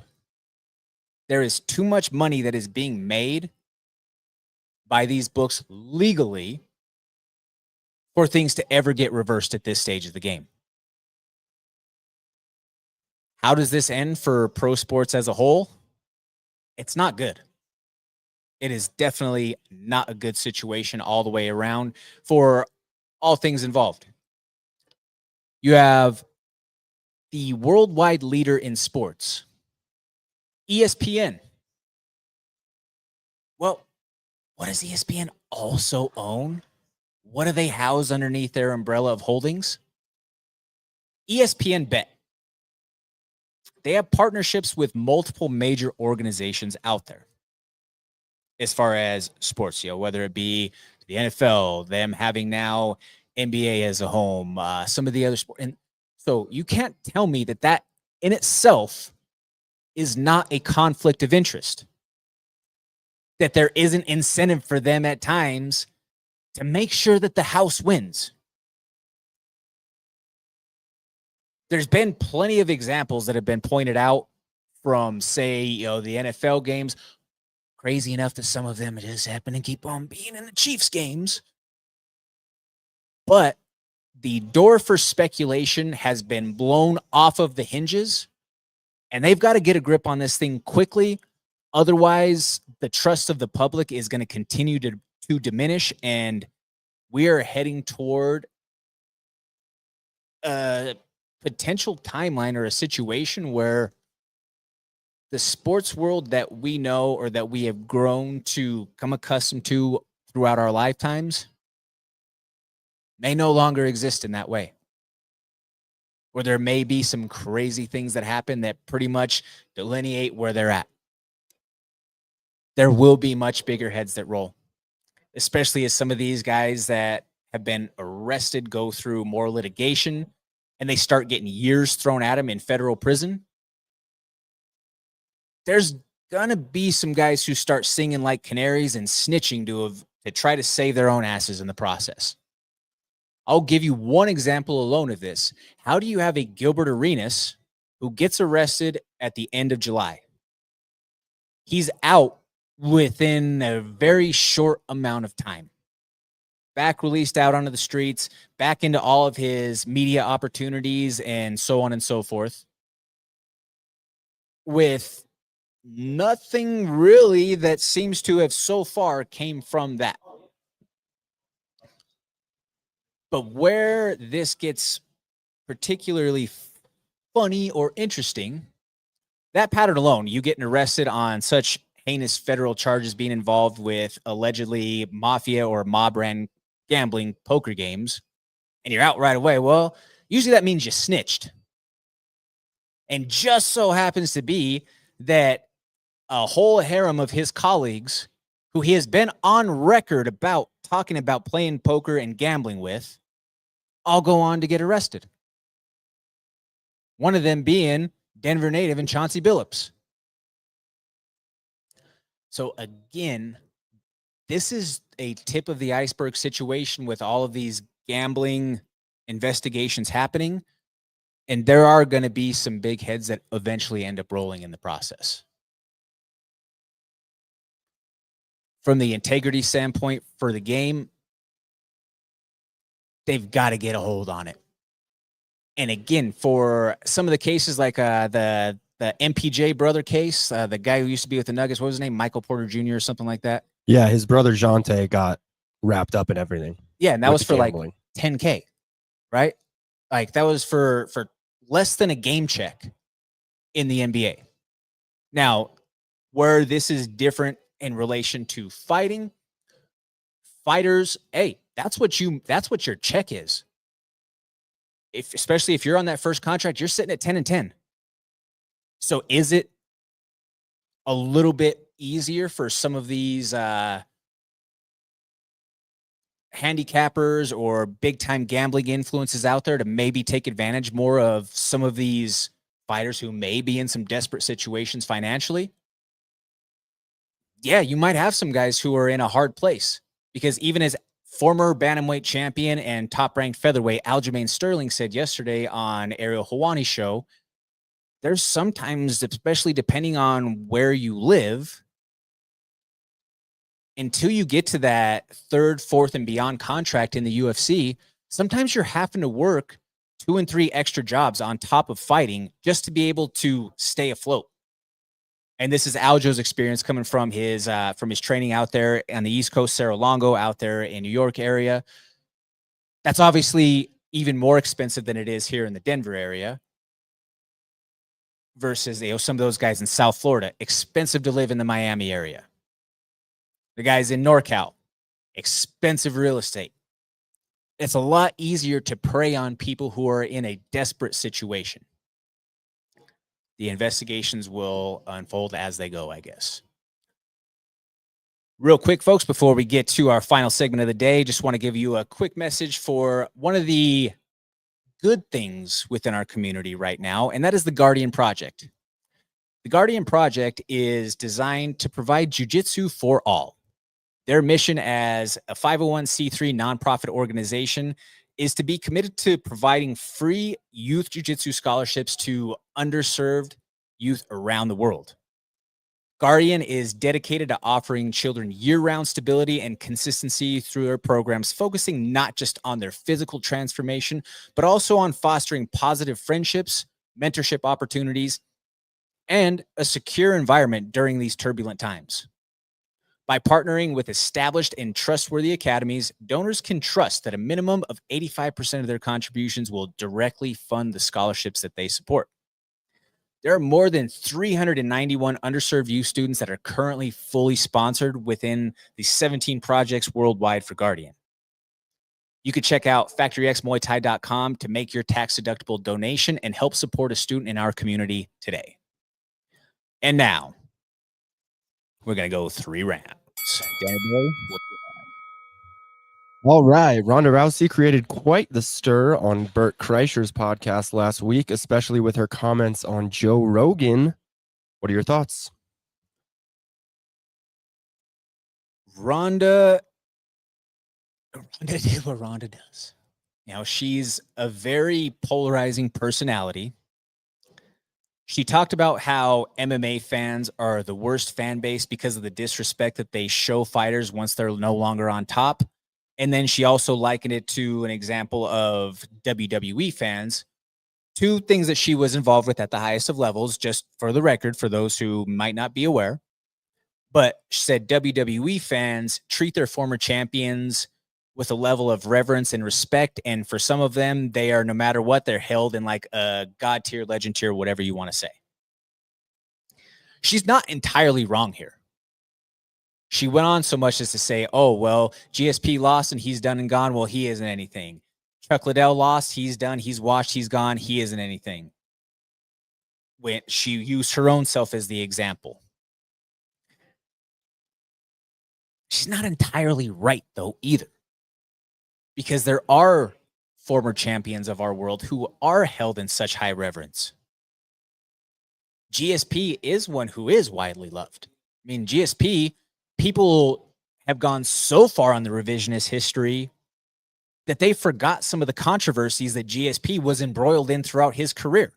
There is too much money that is being made by these books legally for things to ever get reversed at this stage of the game. How does this end for pro sports as a whole? It's not good. It is definitely not a good situation all the way around for all things involved. You have the worldwide leader in sports, ESPN. Well, what does ESPN also own? What do they house underneath their umbrella of holdings? ESPN Bet. They have partnerships with multiple major organizations out there as far as sports, whether it be the NFL, them having now NBA as a home, some of the other sports. And so you can't tell me that in itself is not a conflict of interest, that there isn't incentive for them at times to make sure that the house wins. There's been plenty of examples that have been pointed out from, say, the NFL games. Crazy enough that some of them just happen to keep on being in the Chiefs games. But the door for speculation has been blown off of the hinges, and they've got to get a grip on this thing quickly, Otherwise, the trust of the public is going to continue to diminish, and we are heading toward a potential timeline or a situation where the sports world that we know or that we have grown to come accustomed to throughout our lifetimes may no longer exist in that way. Or there may be some crazy things that happen that pretty much delineate where they're at. There will be much bigger heads that roll, especially as some of these guys that have been arrested go through more litigation and they start getting years thrown at them in federal prison. There's gonna be some guys who start singing like canaries and snitching to try to save their own asses in the process. I'll give you one example alone of this. How do you have a Gilbert Arenas who gets arrested at the end of July? He's out within a very short amount of time. Back released out onto the streets, back into all of his media opportunities and so on and so forth, with nothing really that seems to have so far came from that. But where this gets particularly funny or interesting, that pattern alone, you getting arrested on such heinous federal charges being involved with allegedly mafia or mob ran gambling poker games, and you're out right away. Well, usually that means you snitched. And just so happens to be that a whole harem of his colleagues who he has been on record about talking about playing poker and gambling with all go on to get arrested. One of them being Denver native and Chauncey Billups. So again, this is a tip of the iceberg situation with all of these gambling investigations happening. And there are going to be some big heads that eventually end up rolling in the process. From the integrity standpoint for the game, they've got to get a hold on it. And again, for some of the cases like the MPJ brother case, the guy who used to be with the Nuggets, what was his name? Michael Porter Jr. or something like that. Yeah, his brother Jonte got wrapped up in everything. Yeah, and that was for gambling. Like $10K, right? Like that was for less than a game check in the NBA. Now, where this is different in relation to fighting, fighters, hey, that's what your check is. Especially if you're on that first contract, you're sitting at 10-10. So is it a little bit easier for some of these handicappers or big time gambling influences out there to maybe take advantage more of some of these fighters who may be in some desperate situations financially? Yeah, you might have some guys who are in a hard place, because even as former bantamweight champion and top-ranked featherweight Aljamain Sterling said yesterday on Ariel Helwani's show, there's sometimes, especially depending on where you live, until you get to that third, fourth, and beyond contract in the UFC, sometimes you're having to work 2 and 3 extra jobs on top of fighting just to be able to stay afloat. And this is Aljo's experience coming from his training out there on the East Coast, Cerro Longo, out there in New York area. That's obviously even more expensive than it is here in the Denver area. Versus, some of those guys in South Florida, expensive to live in the Miami area. The guys in NorCal, expensive real estate. It's a lot easier to prey on people who are in a desperate situation. The investigations will unfold as they go, I guess. Real quick, folks, before we get to our final segment of the day, just want to give you a quick message for one of the good things within our community right now, and that is the Guardian Project. The Guardian Project is designed to provide jiu-jitsu for all. Their mission as a 501c3 nonprofit organization is to be committed to providing free youth jiu-jitsu scholarships to underserved youth around the world. Guardian is dedicated to offering children year-round stability and consistency through their programs, focusing not just on their physical transformation, but also on fostering positive friendships, mentorship opportunities, and a secure environment during these turbulent times. By partnering with established and trustworthy academies, donors can trust that a minimum of 85% of their contributions will directly fund the scholarships that they support. There are more than 391 underserved youth students that are currently fully sponsored within the 17 projects worldwide for Guardian. You can check out factoryxmuaythai.com to make your tax-deductible donation and help support a student in our community today. And now, we're going to go 3 rounds. Danny Boy, what do you have? All right. Ronda Rousey created quite the stir on Bert Kreischer's podcast last week, especially with her comments on Joe Rogan. What are your thoughts? Ronda did what Ronda does. She's a very polarizing personality. She talked about how MMA fans are the worst fan base because of the disrespect that they show fighters once they're no longer on top. And then she also likened it to an example of WWE fans, 2 things that she was involved with at the highest of levels, just for the record, for those who might not be aware. But she said WWE fans treat their former champions with a level of reverence and respect. And for some of them, they are, no matter what, they're held in like a God tier, legend tier, whatever you want to say. She's not entirely wrong here. She went on so much as to say, oh, well, GSP lost and he's done and gone. Well, he isn't anything. Chuck Liddell lost. He's done. He's washed. He's gone. He isn't anything. When she used her own self as the example. She's not entirely right, though, either. Because there are former champions of our world who are held in such high reverence. GSP is one who is widely loved. I mean, GSP, people have gone so far on the revisionist history that they forgot some of the controversies that GSP was embroiled in throughout his career.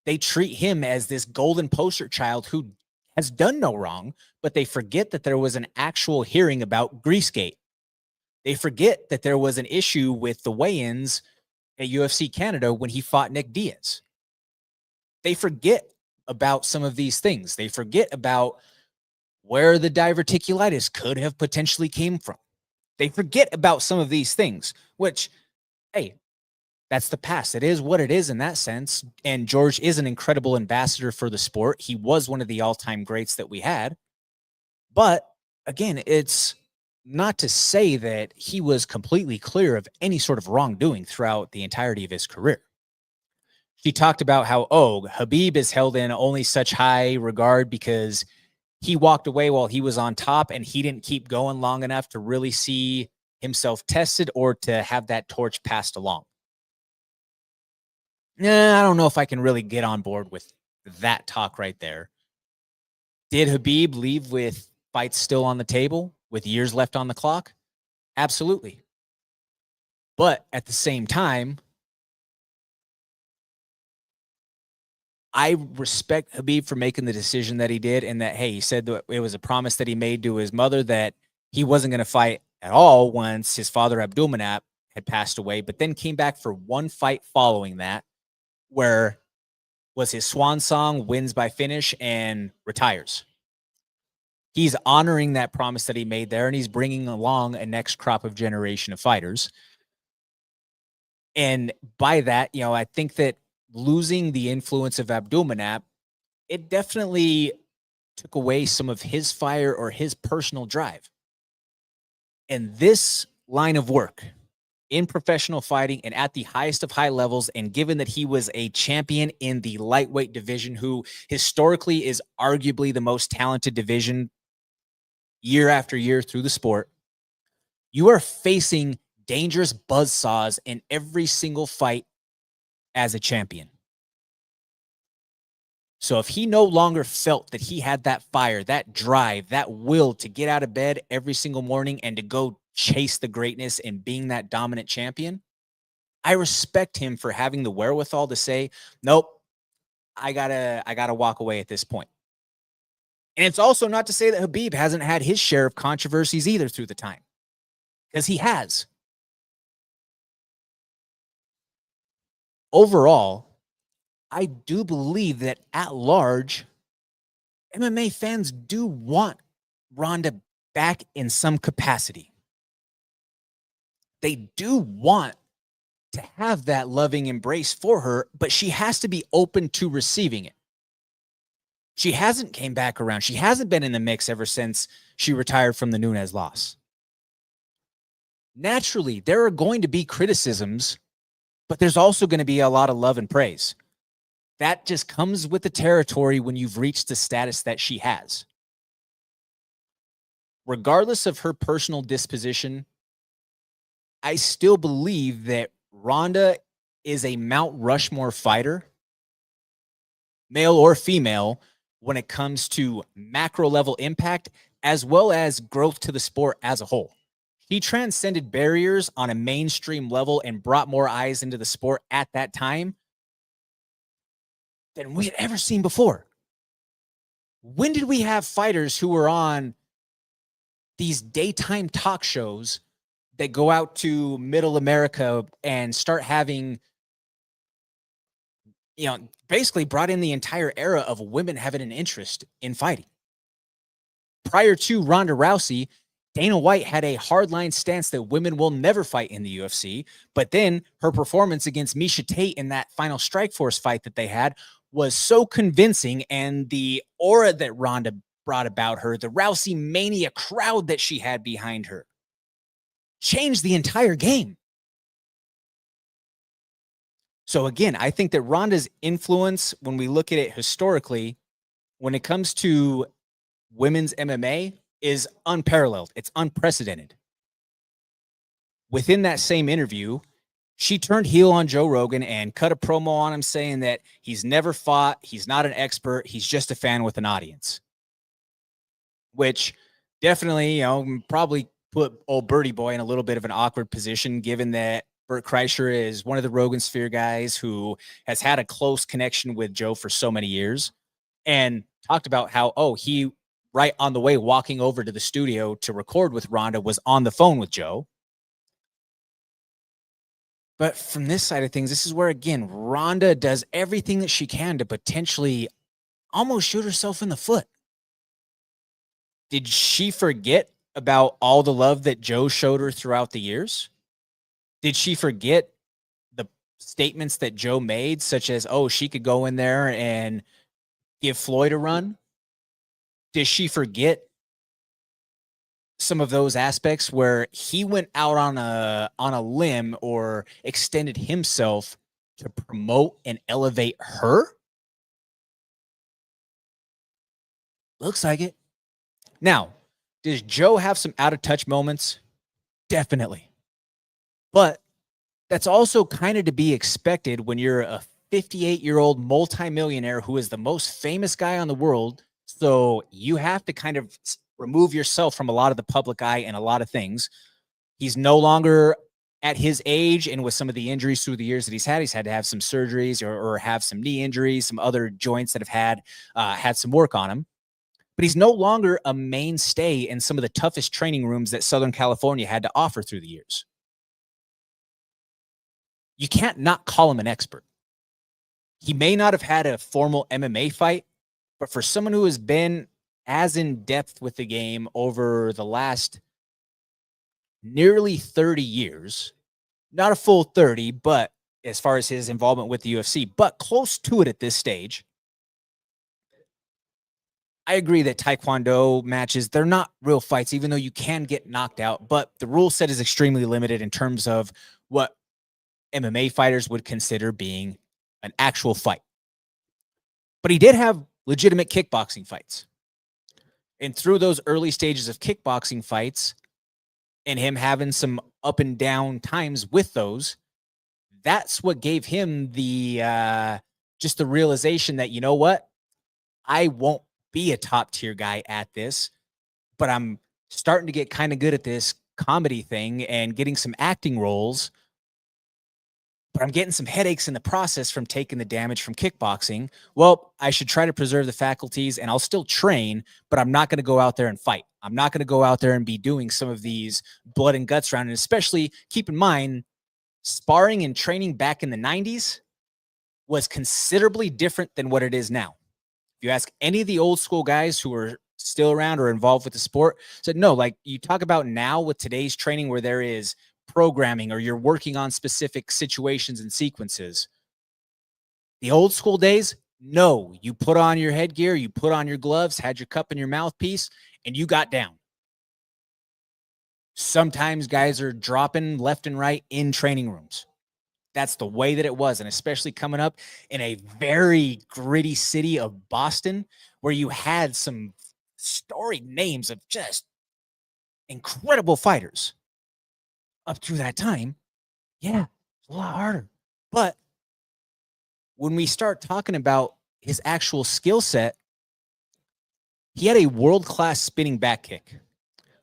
They treat him as this golden poster child who has done no wrong, but they forget that there was an actual hearing about Greasegate. They forget that there was an issue with the weigh-ins at UFC Canada when he fought Nick Diaz. They forget about some of these things. They forget about where the diverticulitis could have potentially came from. They forget about some of these things, which, hey, that's the past. It is what it is in that sense. And George is an incredible ambassador for the sport. He was one of the all-time greats that we had. But again, it's not to say that he was completely clear of any sort of wrongdoing throughout the entirety of his career. She talked about how, Khabib is held in only such high regard because he walked away while he was on top and he didn't keep going long enough to really see himself tested or to have that torch passed along. I don't know if I can really get on board with that talk right there. Did Khabib leave with fights still on the table, with years left on the clock? Absolutely. But at the same time, I respect Khabib for making the decision that he did, and that, hey, he said that it was a promise that he made to his mother that he wasn't going to fight at all once his father Abdulmanap had passed away, but then came back for one fight following that, where was his swan song, wins by finish, and retires. He's honoring that promise that he made there, and he's bringing along a next crop of generation of fighters. And by that, I think that losing the influence of Abdulmanap, it definitely took away some of his fire or his personal drive. And this line of work in professional fighting and at the highest of high levels, and given that he was a champion in the lightweight division, who historically is arguably the most talented division year after year through the sport, you are facing dangerous buzzsaws in every single fight as a champion. So if he no longer felt that he had that fire, that drive, that will to get out of bed every single morning and to go chase the greatness and being that dominant champion, I respect him for having the wherewithal to say, nope, I gotta walk away at this point. And it's also not to say that Khabib hasn't had his share of controversies either through the time, because he has. Overall, I do believe that at large, MMA fans do want Ronda back in some capacity. They do want to have that loving embrace for her, but she has to be open to receiving it. She hasn't came back around. She hasn't been in the mix ever since she retired from the Nunes loss. Naturally, there are going to be criticisms, but there's also going to be a lot of love and praise. That just comes with the territory when you've reached the status that she has. Regardless of her personal disposition, I still believe that Ronda is a Mount Rushmore fighter, male or female, when it comes to macro level impact, as well as growth to the sport as a whole. He transcended barriers on a mainstream level and brought more eyes into the sport at that time than we had ever seen before. When did we have fighters who were on these daytime talk shows that go out to middle America and start having, basically brought in the entire era of women having an interest in fighting? Prior to Ronda Rousey, Dana White had a hardline stance that women will never fight in the UFC. But then her performance against Miesha Tate in that final Strikeforce fight that they had was so convincing, and the aura that Ronda brought about her, the Rousey mania crowd that she had behind her, changed the entire game. So again, I think that Ronda's influence, when we look at it historically, when it comes to women's MMA, is unparalleled. It's unprecedented. Within that same interview, she turned heel on Joe Rogan and cut a promo on him saying that he's never fought, he's not an expert, he's just a fan with an audience. Which definitely, probably put old Birdie Boy in a little bit of an awkward position, given that Bert Kreischer is one of the Rogan Sphere guys who has had a close connection with Joe for so many years, and talked about how, he, right on the way walking over to the studio to record with Ronda, was on the phone with Joe. But from this side of things, this is where, again, Ronda does everything that she can to potentially almost shoot herself in the foot. Did she forget about all the love that Joe showed her throughout the years? Did she forget the statements that Joe made, such as, she could go in there and give Floyd a run? Did she forget some of those aspects where he went out on a limb or extended himself to promote and elevate her? Looks like it. Now, does Joe have some out of touch moments? Definitely. But that's also kind of to be expected when you're a 58-year-old multimillionaire who is the most famous guy on the world. So you have to kind of remove yourself from a lot of the public eye and a lot of things. He's no longer at his age, and with some of the injuries through the years that he's had to have some surgeries or have some knee injuries, some other joints that have had some work on him. But he's no longer a mainstay in some of the toughest training rooms that Southern California had to offer through the years. You can't not call him an expert. He may not have had a formal MMA fight, but for someone who has been as in depth with the game over the last nearly 30 years, not a full 30, but as far as his involvement with the UFC, but close to it at this stage, I agree that Taekwondo matches, they're not real fights, even though you can get knocked out, but the rule set is extremely limited in terms of what MMA fighters would consider being an actual fight. But he did have legitimate kickboxing fights. And through those early stages of kickboxing fights and him having some up and down times with those, that's what gave him the just the realization that, you know what, I won't be a top tier guy at this, but I'm starting to get kind of good at this comedy thing and getting some acting roles, but I'm getting some headaches in the process from taking the damage from kickboxing. Well, I should try to preserve the faculties, and I'll still train, but I'm not going to go out there and fight. I'm not going to go out there and be doing some of these blood and guts rounds. And especially keep in mind, sparring and training back in the 90s, was considerably different than what it is now. If you ask any of the old school guys who are still around or involved with the sport, said no, like you talk about now with today's training where there is programming or you're working on specific situations and sequences. The old school days, no, you put on your headgear, you put on your gloves, had your cup and your mouthpiece, and you got down. Sometimes guys are dropping left and right in training rooms. That's the way that it was. And especially coming up in a very gritty city of Boston, where you had some storied names of just incredible fighters up through that time. Yeah, it's a lot harder. But when we start talking about his actual skill set, he had a world-class spinning back kick.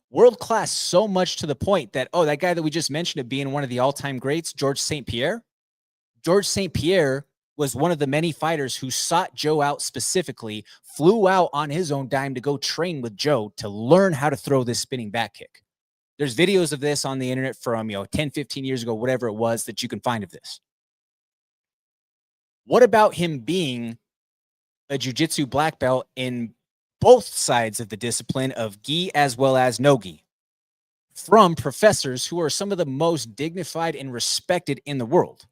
World-class so much to the point that, that guy that we just mentioned of being one of the all-time greats, Georges St-Pierre, was one of the many fighters who sought Joe out specifically, flew out on his own dime to go train with Joe to learn how to throw this spinning back kick. There's videos of this on the internet from, 10, 15 years ago, whatever it was that you can find of this. What about him being a jiu-jitsu black belt in both sides of the discipline of gi as well as no gi from professors who are some of the most dignified and respected in the world?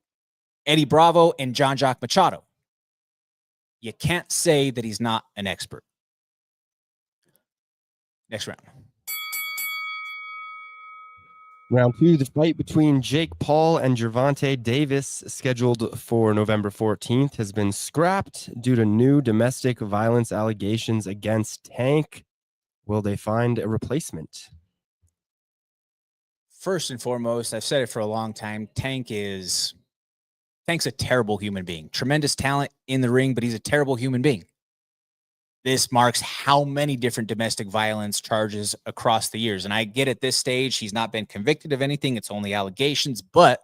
Eddie Bravo and Jean-Jacques Machado. You can't say that he's not an expert. Next round. Round 2, the fight between Jake Paul and Gervonta Davis, scheduled for November 14th, has been scrapped due to new domestic violence allegations against Tank. Will they find a replacement? First and foremost, I've said it for a long time, Tank's a terrible human being. Tremendous talent in the ring, but he's a terrible human being. This marks how many different domestic violence charges across the years. And I get at this stage, he's not been convicted of anything. It's only allegations. But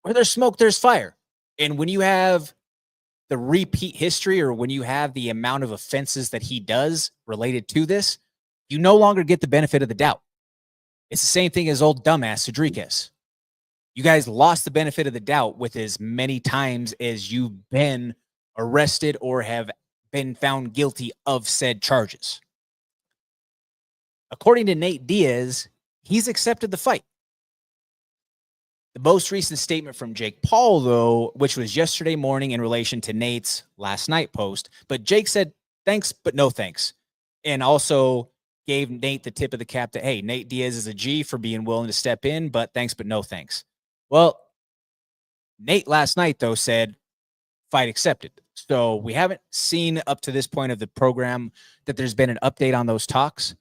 where there's smoke, there's fire. And when you have the repeat history or when you have the amount of offenses that he does related to this, you no longer get the benefit of the doubt. It's the same thing as old dumbass Rodriguez. You guys lost the benefit of the doubt with as many times as you've been arrested or have been found guilty of said charges. According to Nate Diaz, he's accepted the fight. The most recent statement from Jake Paul, though, which was yesterday morning in relation to Nate's last night post, but Jake said, thanks, but no thanks. And also gave Nate the tip of the cap that, hey, Nate Diaz is a G for being willing to step in, but thanks, but no thanks. Well, Nate last night, though, said, fight accepted. So we haven't seen up to this point of the program that there's been an update on those talks.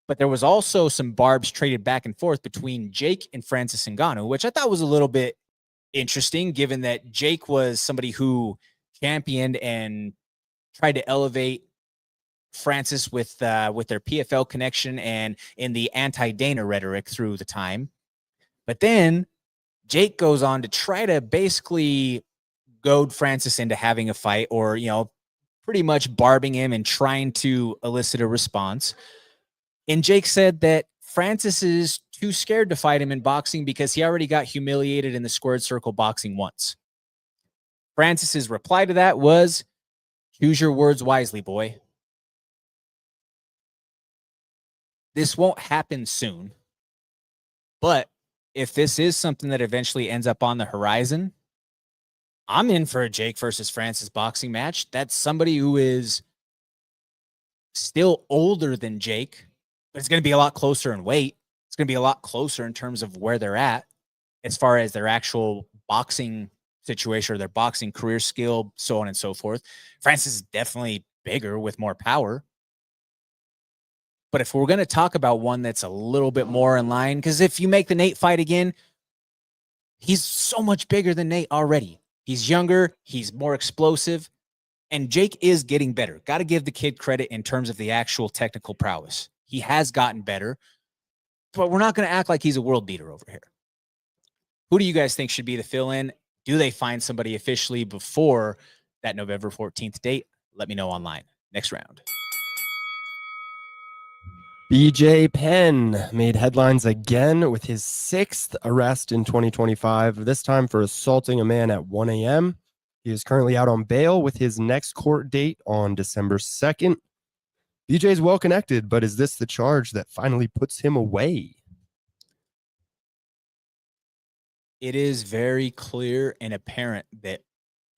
But there was also some barbs traded back and forth between Jake and Francis Ngannou, which I thought was a little bit interesting, given that Jake was somebody who championed and tried to elevate Francis with their PFL connection and in the anti-Dana rhetoric through the time. But then Jake goes on to try to basically goad Francis into having a fight, or, pretty much barbing him and trying to elicit a response. And Jake said that Francis is too scared to fight him in boxing because he already got humiliated in the squared circle boxing once. Francis's reply to that was, choose your words wisely, boy. This won't happen soon, but if this is something that eventually ends up on the horizon, I'm in for a Jake versus Francis boxing match. That's somebody who is still older than Jake, but it's going to be a lot closer in weight. It's going to be a lot closer in terms of where they're at as far as their actual boxing situation or their boxing career skill, so on and so forth. Francis is definitely bigger with more power. But if we're going to talk about one that's a little bit more in line, because if you make the Nate fight again, he's so much bigger than Nate already. He's younger, he's more explosive, and Jake is getting better. Got to give the kid credit in terms of the actual technical prowess. He has gotten better, but we're not going to act like he's a world beater over here. Who do you guys think should be the fill-in? Do they find somebody officially before that November 14th date? Let me know online. Next round. BJ Penn made headlines again with his 6th arrest in 2025, this time for assaulting a man at 1 a.m. He is currently out on bail with his next court date on December 2nd. BJ's well connected, but is this the charge that finally puts him away? It is very clear and apparent that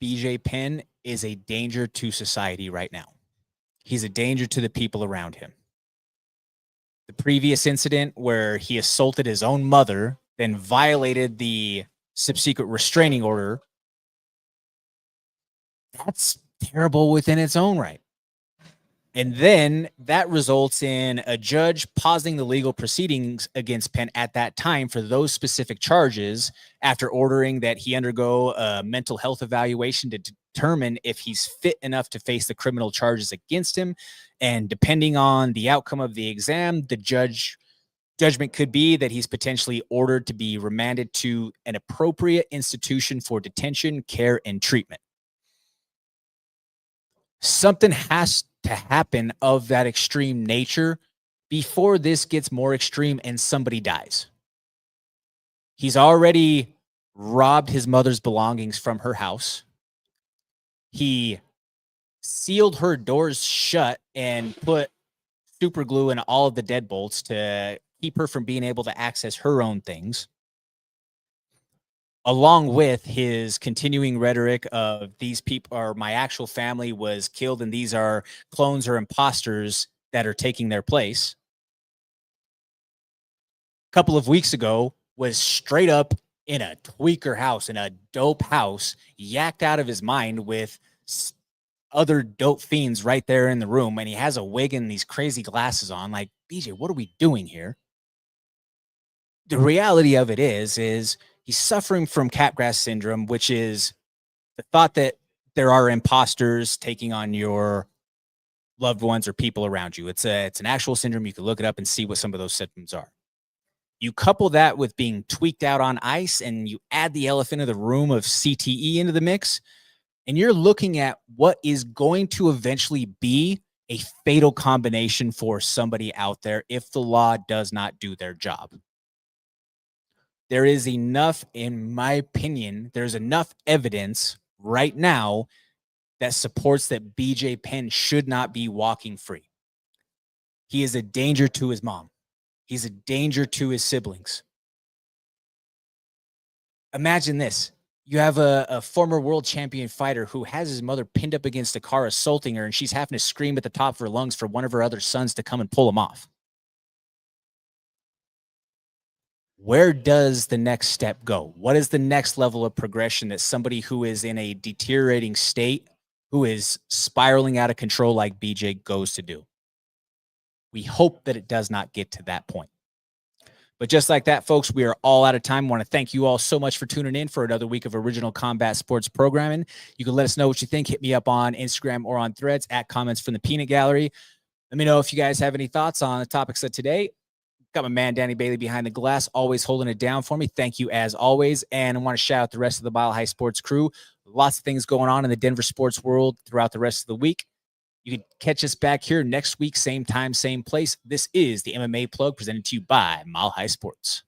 BJ Penn is a danger to society right now. He's a danger to the people around him. The previous incident where he assaulted his own mother, then violated the subsequent restraining order, that's terrible within its own right. And then that results in a judge pausing the legal proceedings against Penn at that time for those specific charges after ordering that he undergo a mental health evaluation to determine if he's fit enough to face the criminal charges against him. And depending on the outcome of the exam, the judgment could be that he's potentially ordered to be remanded to an appropriate institution for detention, care, and treatment. Something has to happen of that extreme nature before this gets more extreme and somebody dies. He's already robbed his mother's belongings from her house. He sealed her doors shut and put super glue in all of the deadbolts to keep her from being able to access her own things, along with his continuing rhetoric of these people are my actual family was killed and these are clones or imposters that are taking their place. A couple of weeks ago was straight up in a tweaker house, in a dope house, yacked out of his mind with other dope fiends right there in the room. And he has a wig and these crazy glasses on. Like, BJ, what are we doing here? The reality of it is he's suffering from Capgras syndrome, which is the thought that there are imposters taking on your loved ones or people around you. It's an actual syndrome. You can look it up and see what some of those symptoms are. You couple that with being tweaked out on ice, and you add the elephant in the room of CTE into the mix, and you're looking at what is going to eventually be a fatal combination for somebody out there if the law does not do their job. There is enough, in my opinion, there's enough evidence right now that supports that BJ Penn should not be walking free. He is a danger to his mom. He's a danger to his siblings. Imagine this. You have a former world champion fighter who has his mother pinned up against a car assaulting her, and she's having to scream at the top of her lungs for one of her other sons to come and pull him off. Where does the next step go? What is the next level of progression that somebody who is in a deteriorating state, who is spiraling out of control like BJ goes to do? We hope that it does not get to that point. But just like that, folks, we are all out of time. I want to thank you all so much for tuning in for another week of original combat sports programming. You can let us know what you think. Hit me up on Instagram or on Threads at Comments from the Peanut Gallery. Let me know if you guys have any thoughts on the topics of today. Got my man Danny Bailey behind the glass, always holding it down for me. Thank you as always. And I want to shout out the rest of the Mile High Sports crew. Lots of things going on in the Denver sports world throughout the rest of the week. You can catch us back here next week, same time, same place. This is the MMA Plug presented to you by Mile High Sports.